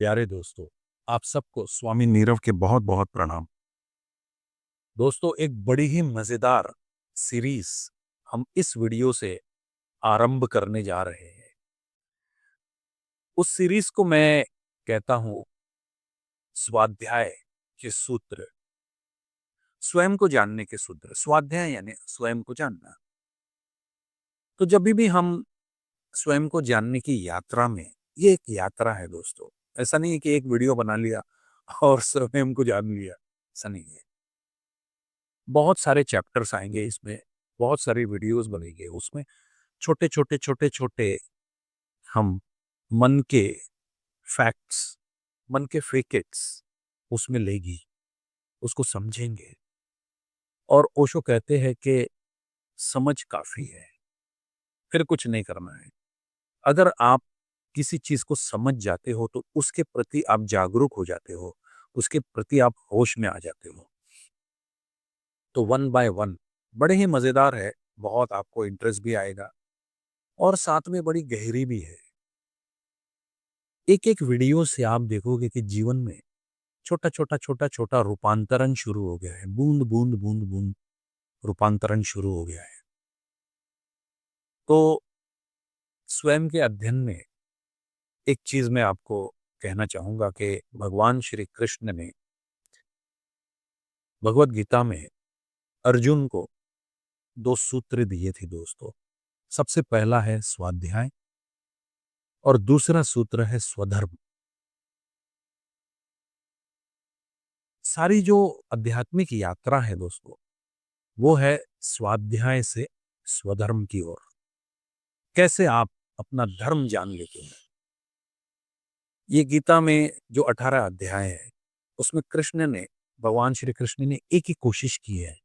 प्यारे दोस्तों, आप सबको स्वामी नीरव के बहुत बहुत प्रणाम। दोस्तों, एक बड़ी ही मजेदार सीरीज हम इस वीडियो से आरंभ करने जा रहे हैं। उस सीरीज को मैं कहता हूं स्वाध्याय के सूत्र। स्वयं को जानने के सूत्र। स्वाध्याय यानी स्वयं को जानना। तो जब भी हम स्वयं को जानने की यात्रा में, ये एक यात्रा है दोस्तों। ऐसा नहीं है कि एक वीडियो बना लिया और स्वयं को जान लिया। ऐसा नहीं है। बहुत सारे चैप्टर्स आएंगे इसमें, बहुत सारी वीडियोस बनेंगे उसमें। छोटे छोटे छोटे छोटे हम मन के फैक्ट्स, मन के फेकेट्स उसमें लेगी, उसको समझेंगे। और ओशो कहते हैं कि समझ काफी है, फिर कुछ नहीं करना है। अगर आप किसी चीज को समझ जाते हो तो उसके प्रति आप जागरूक हो जाते हो, उसके प्रति आप होश में आ जाते हो। तो वन बाय वन बड़े ही मजेदार है, बहुत आपको इंटरेस्ट भी आएगा और साथ में बड़ी गहरी भी है। एक एक वीडियो से आप देखोगे कि जीवन में छोटा छोटा छोटा छोटा रूपांतरण शुरू हो गया है। बूंद बूंद बूंद बूंद रूपांतरण शुरू हो गया है। तो स्वयं के अध्ययन में एक चीज मैं आपको कहना चाहूंगा कि भगवान श्री कृष्ण ने भगवत गीता में अर्जुन को दो सूत्र दिए थे दोस्तों। सबसे पहला है स्वाध्याय और दूसरा सूत्र है स्वधर्म। सारी जो आध्यात्मिक यात्रा है दोस्तों, वो है स्वाध्याय से स्वधर्म की ओर। कैसे आप अपना धर्म जान लेते हैं। ये गीता में जो 18 अध्याय है, उसमें कृष्ण ने, भगवान श्री कृष्ण ने एक ही कोशिश की है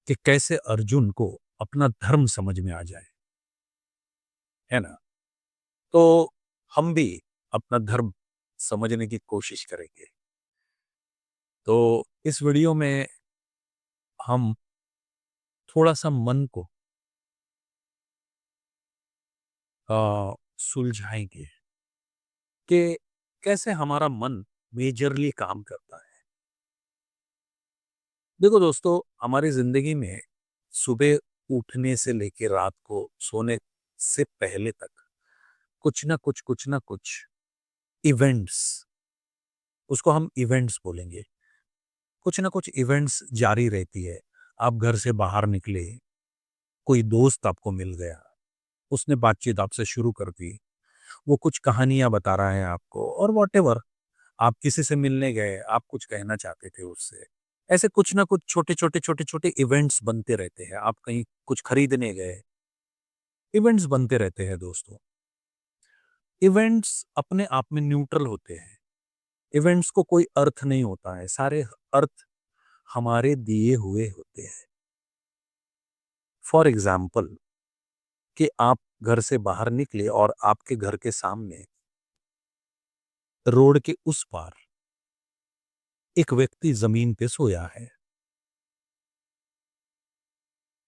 कि कैसे अर्जुन को अपना धर्म समझ में आ जाए, है ना। तो हम भी अपना धर्म समझने की कोशिश करेंगे। तो इस वीडियो में हम थोड़ा सा मन को सुलझाएंगे कि कैसे हमारा मन मेजरली काम करता है। देखो दोस्तों, हमारी जिंदगी में सुबह उठने से लेकर रात को सोने से पहले तक कुछ ना कुछ इवेंट्स, उसको हम इवेंट्स बोलेंगे, कुछ ना कुछ इवेंट्स जारी रहती है। आप घर से बाहर निकले, कोई दोस्त आपको मिल गया, उसने बातचीत आपसे शुरू कर दी, वो कुछ कहानियां बता रहा है आपको, और वॉटेवर। आप किसी से मिलने गए, आप कुछ कहना चाहते थे उससे। ऐसे कुछ ना कुछ छोटे छोटे छोटे छोटे इवेंट्स बनते रहते हैं। आप कहीं कुछ खरीदने गए, इवेंट्स बनते रहते हैं दोस्तों। इवेंट्स अपने आप में न्यूट्रल होते हैं। इवेंट्स को कोई अर्थ नहीं होता है, सारे अर्थ हमारे दिए हुए होते हैं। फॉर एग्जाम्पल, कि आप घर से बाहर निकले और आपके घर के सामने रोड के उस पार एक व्यक्ति जमीन पे सोया है।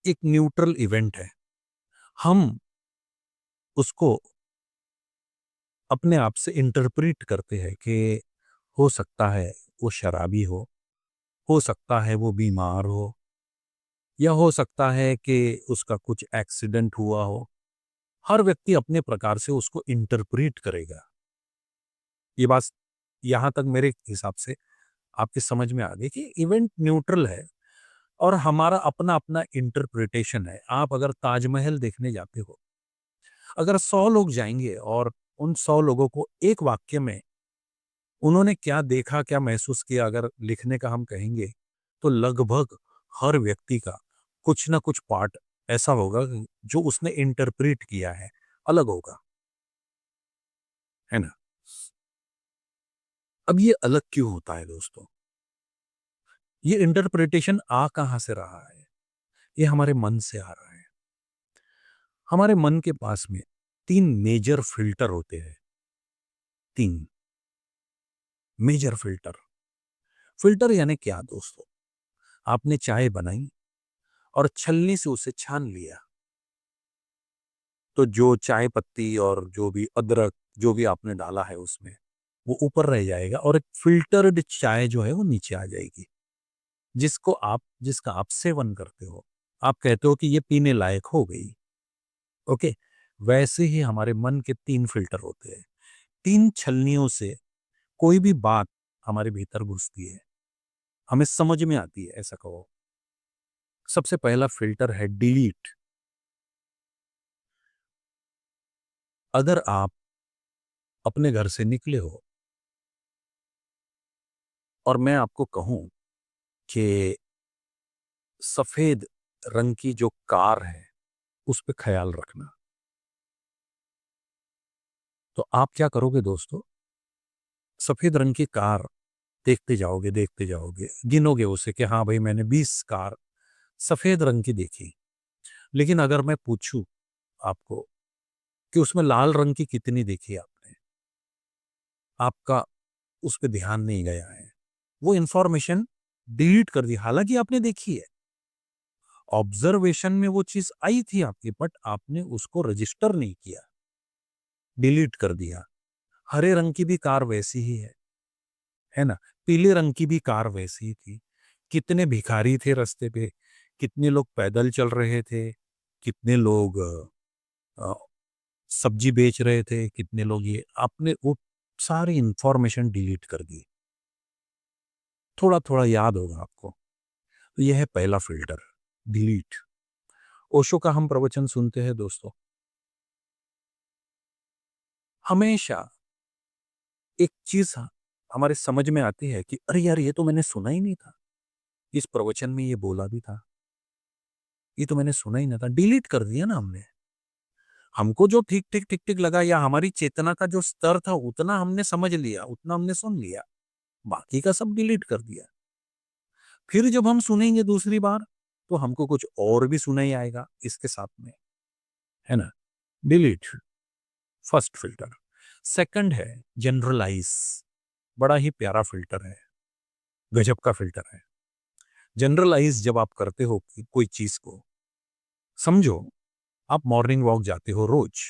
एक न्यूट्रल इवेंट है। हम उसको अपने आप से इंटरप्रेट करते हैं कि हो सकता है वो शराबी हो सकता है वो बीमार हो, या हो सकता है कि उसका कुछ एक्सीडेंट हुआ हो। हर व्यक्ति अपने प्रकार से उसको इंटरप्रेट करेगा। ये बात यहां तक मेरे हिसाब से आपके समझ में आ गई कि इवेंट न्यूट्रल है और हमारा अपना अपना इंटरप्रिटेशन है। आप अगर ताजमहल देखने जाते हो, अगर 100 लोग जाएंगे और उन 100 लोगों को एक वाक्य में उन्होंने क्या देखा, क्या महसूस किया, अगर लिखने का हम कहेंगे, तो लगभग हर व्यक्ति का कुछ ना कुछ पार्ट ऐसा होगा जो उसने इंटरप्रेट किया है, अलग होगा, है ना। अब ये अलग क्यों होता है दोस्तों? ये इंटरप्रिटेशन आ कहां से रहा है? ये हमारे मन से आ रहा है। हमारे मन के पास में 3 मेजर फिल्टर होते हैं। 3 मेजर फिल्टर। फिल्टर यानी क्या दोस्तों? आपने चाय बनाई और छलनी से उसे छान लिया, तो जो चाय पत्ती और जो भी अदरक, जो भी आपने डाला है उसमें, वो ऊपर रह जाएगा और एक फिल्टर्ड चाय जो है वो नीचे आ जाएगी, जिसका आप सेवन करते हो। आप कहते हो कि ये पीने लायक हो गई। ओके। वैसे ही हमारे मन के 3 फिल्टर होते हैं। 3 छलनियों से कोई भी बात हमारे भीतर घुसती है, हमें समझ में आती है, ऐसा कहो। सबसे पहला फिल्टर है डिलीट। अगर आप अपने घर से निकले हो और मैं आपको कहूं कि सफेद रंग की जो कार है उस पे ख्याल रखना, तो आप क्या करोगे दोस्तों? सफेद रंग की कार देखते जाओगे, गिनोगे उसे कि हाँ भाई मैंने 20 कार सफेद रंग की देखी। लेकिन अगर मैं पूछूं आपको कि उसमें लाल रंग की कितनी देखी आपने, आपका उस पर ध्यान नहीं गया है, वो इंफॉर्मेशन डिलीट कर दी। हालांकि आपने देखी है, ऑब्जर्वेशन में वो चीज आई थी आपकी, बट आपने उसको रजिस्टर नहीं किया, डिलीट कर दिया। हरे रंग की भी कार वैसी ही है ना? पीले रंग की भी कार वैसी ही थी। कितने भिखारी थे रास्ते पे, कितने लोग पैदल चल रहे थे, कितने लोग अ, सब्जी बेच रहे थे, कितने लोग ये, आपने वो सारी इंफॉर्मेशन डिलीट कर दी। थोड़ा थोड़ा याद होगा आपको। तो यह है पहला फिल्टर, डिलीट। ओशो का हम प्रवचन सुनते हैं दोस्तों। हमेशा एक चीज हमारे समझ में आती है कि अरे यार ये तो मैंने सुना ही नहीं था, इस प्रवचन में ये बोला भी था, ये तो मैंने सुना ही नहीं था, डिलीट कर दिया ना हमने। हमको जो ठीक ठीक ठीक ठीक लगा या हमारी चेतना का जो स्तर था उतना हमने समझ लिया, उतना हमने सुन लिया, बाकी का सब डिलीट कर दिया। फिर जब हम सुनेंगे दूसरी बार तो हमको कुछ और भी सुनाई आएगा इसके साथ में, है ना? Delete, first filter. सेकंड है जनरलाइज। बड़ा ही प्यारा फिल्टर है, गजब का फिल्टर है। जनरलाइज जब आप करते हो कि कोई चीज को, समझो आप मॉर्निंग वॉक जाते हो रोज,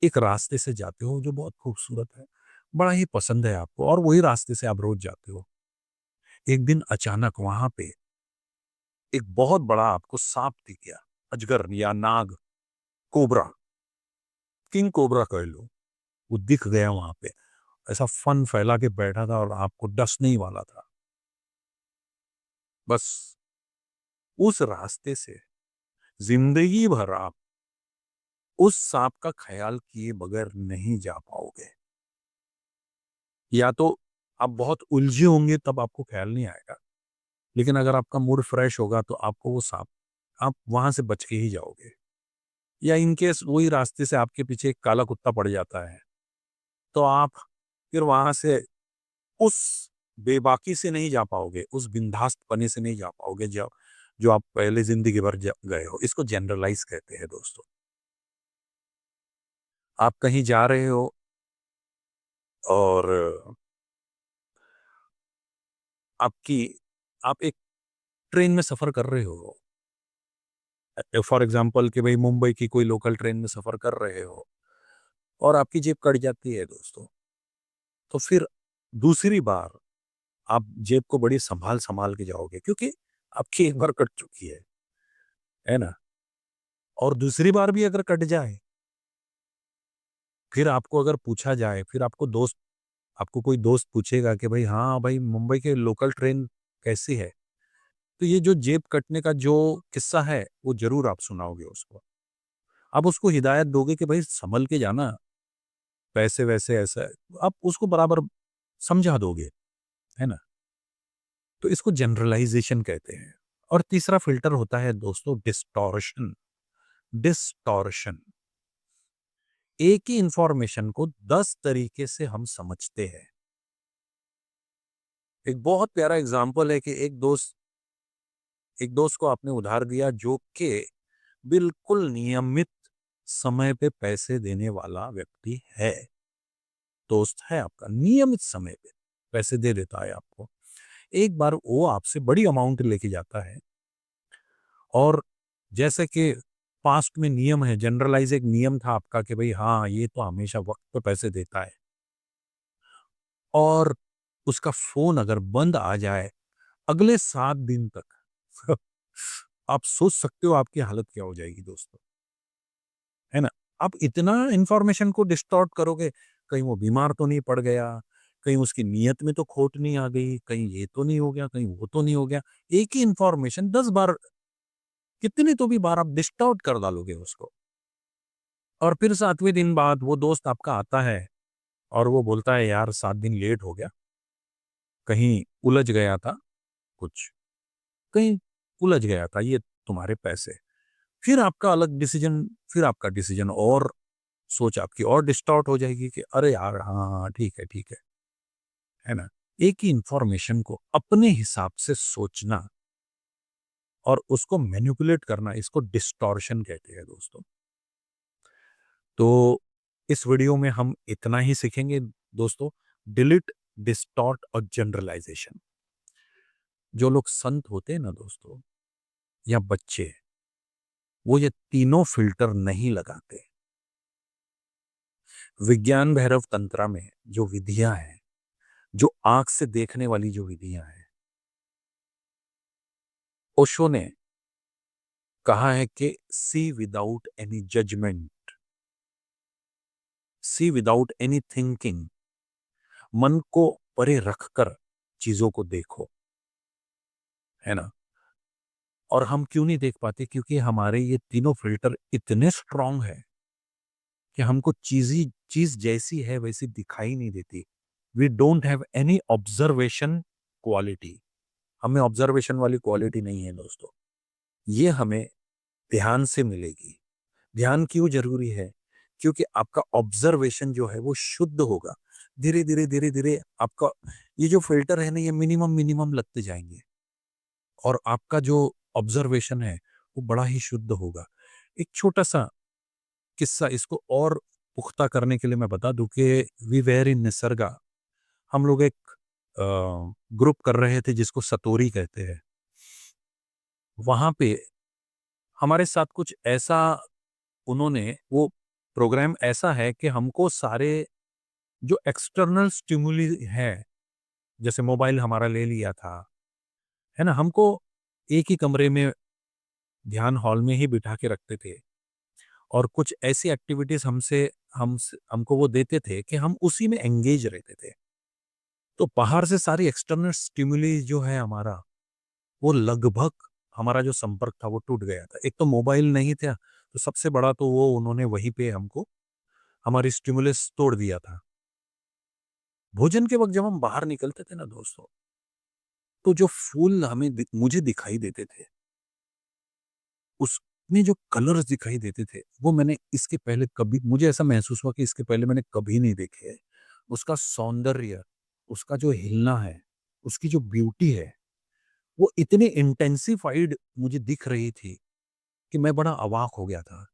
एक रास्ते से जाते हो जो बहुत खूबसूरत है, बड़ा ही पसंद है आपको, और वही रास्ते से आप रोज जाते हो। एक दिन अचानक वहां पे एक बहुत बड़ा आपको सांप दिख गया, अजगर या नाग, कोबरा, किंग कोबरा कह लो, वो दिख गया वहां पे, ऐसा फन फैला के बैठा था और आपको डसने ही वाला था। बस उस रास्ते से जिंदगी भर आप उस सांप का ख्याल किए बगैर नहीं जा पाओगे। या तो आप बहुत उलझे होंगे तब आपको ख्याल नहीं आएगा, लेकिन अगर आपका मूड फ्रेश होगा तो आपको वो सांप, आप वहां से बच के ही जाओगे। या इनकेस वही रास्ते से आपके पीछे एक काला कुत्ता पड़ जाता है तो आप फिर वहां से उस बेबाकी से नहीं जा पाओगे, उस बिंदास्त पने से नहीं जा पाओगे जो जो आप पहले जिंदगी भर गए हो। इसको जनरलाइज कहते हैं दोस्तों। आप कहीं जा रहे हो और आपकी आप एक ट्रेन में सफर कर रहे हो, फॉर एग्जाम्पल कि भाई मुंबई की कोई लोकल ट्रेन में सफर कर रहे हो और आपकी जेब कट जाती है दोस्तों, तो फिर दूसरी बार आप जेब को बड़ी संभाल संभाल के जाओगे, क्योंकि आपकी एक बार कट चुकी है ना? और दूसरी बार भी अगर कट जाए, फिर आपको अगर पूछा जाए, फिर आपको कोई दोस्त पूछेगा कि भाई हाँ भाई मुंबई के लोकल ट्रेन कैसी है, तो ये जो जेब कटने का जो किस्सा है वो जरूर आप सुनाओगे उसको। आप उसको हिदायत दोगे कि भाई संभल के जाना, पैसे वैसे ऐसा है, आप उसको बराबर समझा दोगे, है ना? तो इसको जनरलाइजेशन कहते हैं। और तीसरा फिल्टर होता है दोस्तों डिस्टॉर्शन। डिस्टॉर्शन, एक ही इंफॉर्मेशन को 10 तरीके से हम समझते हैं। एक बहुत प्यारा एग्जांपल है कि एक दोस्त को आपने उधार दिया जो कि बिल्कुल नियमित समय पे पैसे देने वाला व्यक्ति है। दोस्त है आपका, नियमित समय पे पैसे दे देता है आपको। एक बार वो आपसे बड़ी अमाउंट लेके जाता है, और जैसे कि पास्ट में नियम है, जनरलाइज एक नियम था आपका कि भाई हाँ ये तो हमेशा वक्त पे पैसे देता है, और उसका फ़ोन अगर बंद आ जाए अगले 7 दिन तक आप सोच सकते हो आपकी हालत क्या हो जाएगी दोस्तों, है ना? आप इतना इन्फॉर्मेशन को डिस्टॉर्ट करोगे, कहीं वो बीमार तो नहीं पड़ गया, कहीं उसकी नीयत में तो खोट नहीं आ गई, कहीं ये तो नहीं हो गया, कहीं वो तो नहीं हो गया। एक ही इन्फॉर्मेशन 10 बार, कितनी तो भी बार आप डिस्टॉर्ट कर डालोगे उसको। और फिर 7वें दिन बाद वो दोस्त आपका आता है और वो बोलता है, "यार 7 दिन लेट हो गया, कहीं उलझ गया था कुछ, कहीं उलझ गया था, ये तुम्हारे पैसे।" फिर आपका अलग डिसीजन, फिर आपका डिसीजन और सोच आपकी और डिस्टॉर्ट हो जाएगी कि अरे यार! हाँ, हाँ, ठीक है ना? एक ही इन्फॉर्मेशन को अपने हिसाब से सोचना और उसको मैनिपुलेट करना, इसको डिस्टॉर्शन कहते हैं दोस्तों। तो इस वीडियो में हम इतना ही सीखेंगे दोस्तों, डिलीट, डिस्टॉर्ट और जनरलाइजेशन। जो लोग संत होते हैं ना दोस्तों, या बच्चे, वो ये तीनों फ़िल्टर नहीं लगाते। विज्ञान भैरव तंत्रा में जो विधियाँ हैं, जो आँख से देखने वाली जो विधियाँ हैं, ओशो ने कहा है कि सी विदाउट एनी जजमेंट, सी विदाउट एनी थिंकिंग, मन को परे रखकर चीज़ों को देखो, है ना? और हम क्यों नहीं देख पाते? क्योंकि हमारे ये तीनों फ़िल्टर इतने स्ट्रॉन्ग हैं कि हमको चीज़ जैसी है वैसी दिखाई नहीं देती। We don't have any observation quality. हमें ऑब्जर्वेशन वाली क्वालिटी नहीं है दोस्तों। ये हमें ध्यान से मिलेगी। ध्यान क्यों ज़रूरी है? क्योंकि आपका ऑब्जर्वेशन जो है वो शुद्ध होगा। धीरे-धीरे, धीरे-धीरे आपका ये जो फ़िल्टर है ना, ये मिनिमम लगते जाएँगे और आपका जो ऑब्जर्वेशन है वो बड़ा ही शुद्ध होगा। एक छोटा-सा किस्सा इसको और पुख्ता करने के लिए मैं बता दूँ कि वी वेयर इन निसर्गा, हम लोग एक अ, ग्रुप कर रहे थे जिसको सतोरी कहते हैं। वहाँ पे हमारे साथ कुछ ऐसा, उन्होंने वो प्रोग्राम ऐसा है कि हमको सारे जो एक्सटर्नल स्टिमुली है, जैसे मोबाइल हमारा ले लिया था, है ना? हमको एक ही कमरे में ध्यान हॉल में ही बिठा के रखते थे और कुछ ऐसी एक्टिविटीज़ हमको वो देते थे कि हम उसी में एंगेज रहते थे। तो बाहर से सारी एक्सटर्नल स्टिमुली जो है हमारा, वो लगभग, हमारा जो संपर्क था वो टूट गया था। एक तो मोबाइल नहीं था, तो सबसे बड़ा तो वो उन्होंने वहीं पे हमको हमारी स्टिमुलस तोड़ दिया था। भोजन के वक़्त जब हम बाहर निकलते थे ना दोस्तों, तो जो फूल मुझे दिखाई देते थे, उसमें जो कलर्स दिखाई देते थे, वो मैंने इसके पहले कभी, मुझे ऐसा महसूस हुआ कि इसके पहले मैंने कभी नहीं देखे हैं। उसका सौंदर्य, उसका जो हिलना है, उसकी जो ब्यूटी है, वो इतनी इंटेंसिफाइड मुझे दिख रही थी कि मैं बड़ा अवाक हो गया था।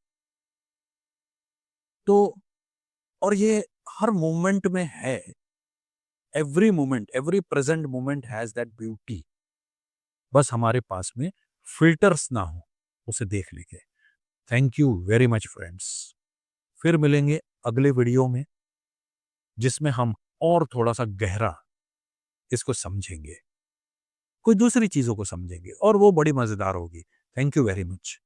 तो और ये हर मोमेंट में है, every moment, every present moment has that beauty. बस हमारे पास में फ़िल्टर्स ना हो उसे देखने के। Thank you very much friends. फिर मिलेंगे अगले वीडियो में, जिसमें हम और थोड़ा-सा गहरा इसको समझेंगे। कोई दूसरी चीज़ों को समझेंगे और वो बड़ी मज़ेदार होगी। Thank you very much.